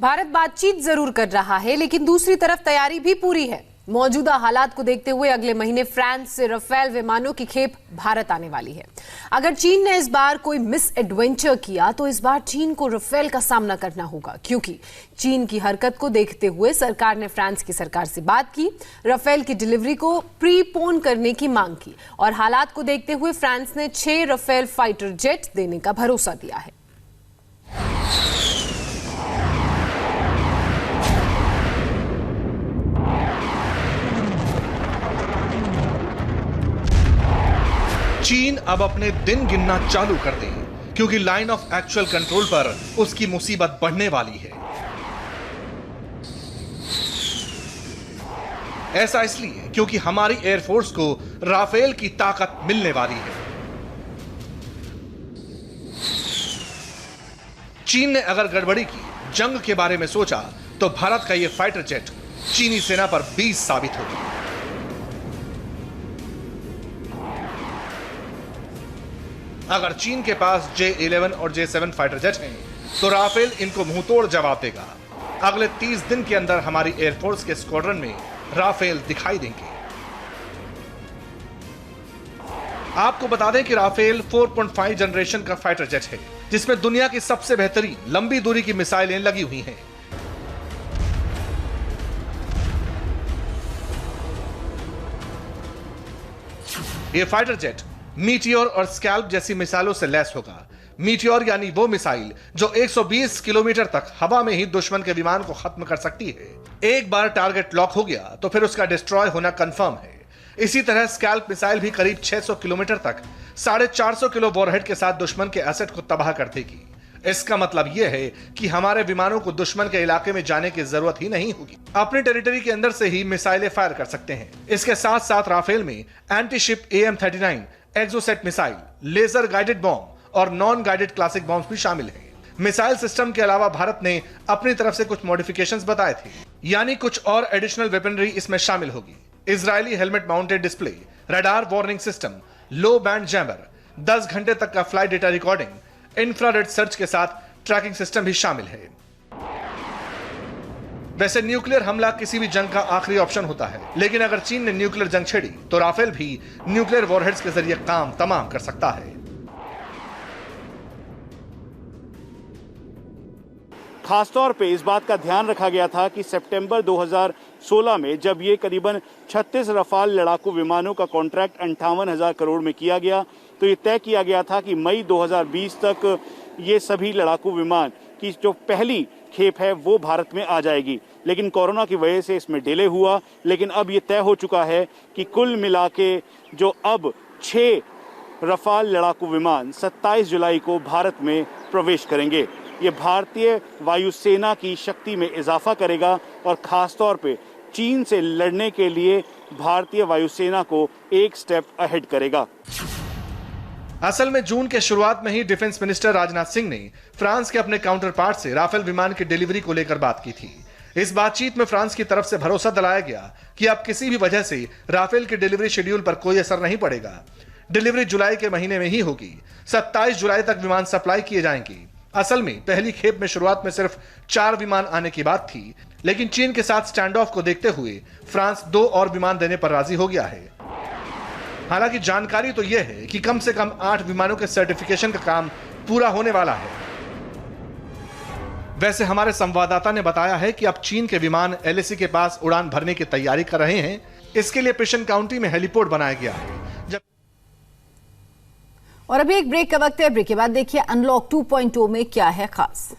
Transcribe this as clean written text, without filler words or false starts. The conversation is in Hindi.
भारत बातचीत जरूर कर रहा है, लेकिन दूसरी तरफ तैयारी भी पूरी है। मौजूदा हालात को देखते हुए अगले महीने फ्रांस से राफेल विमानों की खेप भारत आने वाली है। अगर चीन ने इस बार कोई मिस एडवेंचर किया तो इस बार चीन को राफेल का सामना करना होगा, क्योंकि चीन की हरकत को देखते हुए सरकार ने फ्रांस की सरकार से बात की, राफेल की डिलीवरी को प्रीपोन करने की मांग की और हालात को देखते हुए फ्रांस ने 6 राफेल फाइटर जेट देने का भरोसा दिया है। चीन अब अपने दिन गिनना चालू कर दे, क्योंकि लाइन ऑफ एक्चुअल कंट्रोल पर उसकी मुसीबत बढ़ने वाली है। ऐसा इसलिए क्योंकि हमारी एयरफोर्स को राफेल की ताकत मिलने वाली है। चीन ने अगर गड़बड़ी की, जंग के बारे में सोचा, तो भारत का यह फाइटर जेट चीनी सेना पर 20 साबित होगा। अगर चीन के पास J-11 और J-7 फाइटर जेट हैं, तो राफेल इनको मुंहतोड़ जवाब देगा। अगले 30 दिन के अंदर हमारी एयरफोर्स के स्क्वाड्रन में राफेल दिखाई देंगे। आपको बता दें कि राफेल 4.5 जनरेशन का फाइटर जेट है, जिसमें दुनिया की सबसे बेहतरीन लंबी दूरी की मिसाइलें लगी हुई हैं। यह फाइटर जेट मीटियोर और स्कैल्प जैसी मिसाइलों से लैस होगा। मीटियोर यानी वो मिसाइल जो 120 किलोमीटर तक हवा में ही दुश्मन के विमान को खत्म कर सकती है। एक बार टारगेट लॉक हो गया तो फिर उसका डिस्ट्रॉय होना कंफर्म है। इसी तरह स्कैल्प मिसाइल भी करीब 600 किलोमीटर तक 450 किलो वॉरहेड के साथ दुश्मन के एसेट को तबाह कर देगी। इसका मतलब यह है कि हमारे विमानों को दुश्मन के इलाके में जाने की जरूरत ही नहीं होगी, अपनी टेरिटरी के अंदर से ही मिसाइलें फायर कर सकते हैं। इसके साथ साथ राफेल में anti ship AM-39 Exocet missile, laser guided bomb और नॉन गाइडेड क्लासिक बॉम्ब भी शामिल हैं। मिसाइल सिस्टम के अलावा भारत ने अपनी तरफ से कुछ मॉडिफिकेशंस बताए थे, यानी कुछ और एडिशनल वेपनरी इसमें शामिल होगी। Israeli helmet mounted display, radar warning system, लो बैंड जैमर, 10 घंटे तक का flight data recording, infrared search के साथ ट्रैकिंग सिस्टम भी शामिल है। वैसे न्यूक्लियर हमला किसी भी जंग का आखिरी ऑप्शन होता है, लेकिन अगर चीन ने न्यूक्लियर जंग छेड़ी तो राफेल भी न्यूक्लियर वॉरहेड्स के जरिए काम तमाम कर सकता है। खासतौर पे इस बात का ध्यान रखा गया था कि सितंबर 2016 में जब ये करीबन 36 रफाल लड़ाकू विमानों का कॉन्ट्रैक्ट 58,000 करोड़ में किया गया, तो ये तय किया गया था कि मई 2020 तक ये सभी लड़ाकू विमान की जो पहली खेप है वो भारत में आ जाएगी। लेकिन कोरोना की वजह से इसमें डिले हुआ, लेकिन अब ये तय हो चुका है कि कुल मिला के जो अब 6 रफाल लड़ाकू विमान 27 जुलाई को भारत में प्रवेश करेंगे। ये भारतीय वायुसेना की शक्ति में इजाफा करेगा और खास तौर पे चीन से लड़ने के लिए भारतीय वायुसेना को एक स्टेप अहेड करेगा। असल में जून के शुरुआत में ही डिफेंस मिनिस्टर राजनाथ सिंह ने फ्रांस के अपने काउंटर पार्ट से राफेल विमान की डिलीवरी को लेकर बात की थी। इस बातचीत में फ्रांस की तरफ से भरोसा दिलाया गया कि अब किसी भी वजह से राफेल के डिलीवरी शेड्यूल पर कोई असर नहीं पड़ेगा। डिलीवरी जुलाई के महीने में ही होगी। 27 जुलाई तक विमान सप्लाई किए जाएंगे। असल में पहली खेप में शुरुआत में सिर्फ 4 विमान आने की बात थी, लेकिन चीन के साथ स्टैंड ऑफ को देखते हुए फ्रांस 2 और विमान देने पर राजी हो गया है। हालांकि जानकारी तो यह है कि कम से कम 8 विमानों के सर्टिफिकेशन का काम पूरा होने वाला है। वैसे हमारे संवाददाता ने बताया है कि अब चीन के विमान LAC के पास उड़ान भरने की तैयारी कर रहे हैं। इसके लिए पिशन काउंटी में हेलीपोर्ट बनाया गया है। और अभी एक ब्रेक का वक्त है। ब्रेक के बाद देखिए अनलॉक 2.0 में क्या है खास।